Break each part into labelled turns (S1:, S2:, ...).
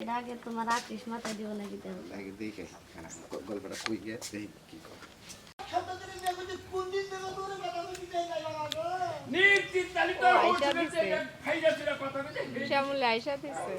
S1: আগে তোমার আত্মীয় মাথায় দিব নাকি
S2: আগে দেখে গল্পটা কই গিয়ে দেখি কি করে
S3: শ্যামলে আইসা দিচ্ছে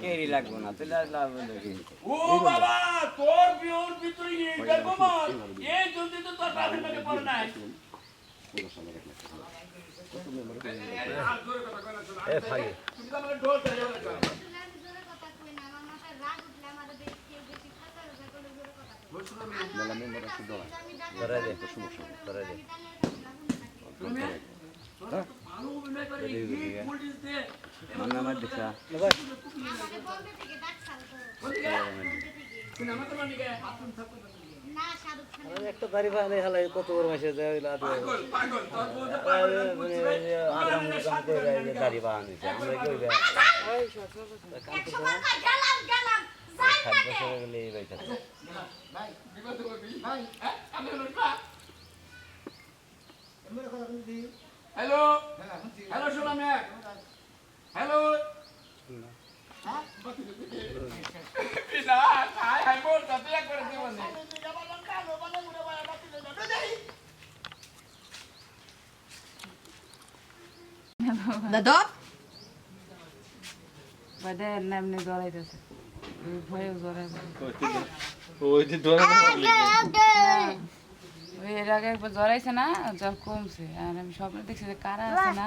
S4: কেরি লাগবো না তুই লাগবো নাকি
S5: ও বাবা তোর বিয়োর ভিতরে এই দেখো মা এই জলদি তো তোর বাপের লাগে পড়ে নাই এ ভাই তুমি তো আমাকে ঢোল ধরে যাবে
S1: জোরে কথা কই না আমার মাথায় রাগ উঠলে আমাদের দেখ কেউ বেশি কথা বলে কোন জোরে কথা
S2: মেলা মেম্বার আছে দরা
S4: ধরে দে
S2: সমস্যা
S4: ধরে দে
S5: তুমি ভালো অভিনয় করে এই পুলিশ দে
S4: মনে আমার দেখা
S1: আমাদের বলতে থেকে ডাক ছাড়
S5: তুমি আমার তো মানে আপন থাকো
S1: না শাহরুখ খান
S4: একটা গাড়ি ভাড়া হালাই কত বড় মাসে দেয়
S5: পাগল পাগল তোর বলতে পাগল
S4: আরাম কাম করে গাড়ি ভাড়া নিছে আমরা কি হইবে
S1: গেলাম যাই
S4: খাট বছর গেলে এই বাইটা
S5: ভাই বিপদ করবি ভাই আমি লড়কা হ্যালো হ্যালো শোনা মে হ্যালো বিনা হাই হাই বল তাতে এক করে দিব না
S3: দাদা বাদে নামনে দরাইতেছে ভয়ে জরাই
S4: ওই যে ধরে
S3: ওই এর আগে একবার জরাইছে না জ্বর কমছে আর আমি স্বপ্নে দেখছি যে কারা আছে না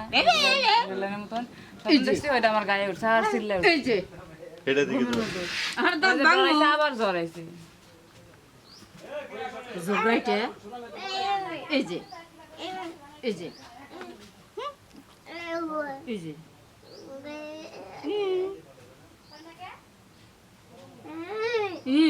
S3: রেলের মতন স্বপ্ন দেখছি ওইটা আমার গায়ে উঠছে আর চিল্লে এই যে
S4: এটা দিকে
S3: আর দাঁত ভাঙছে আবার জরাইছে
S6: জোগাইতে এই যে এই যে এই যে ই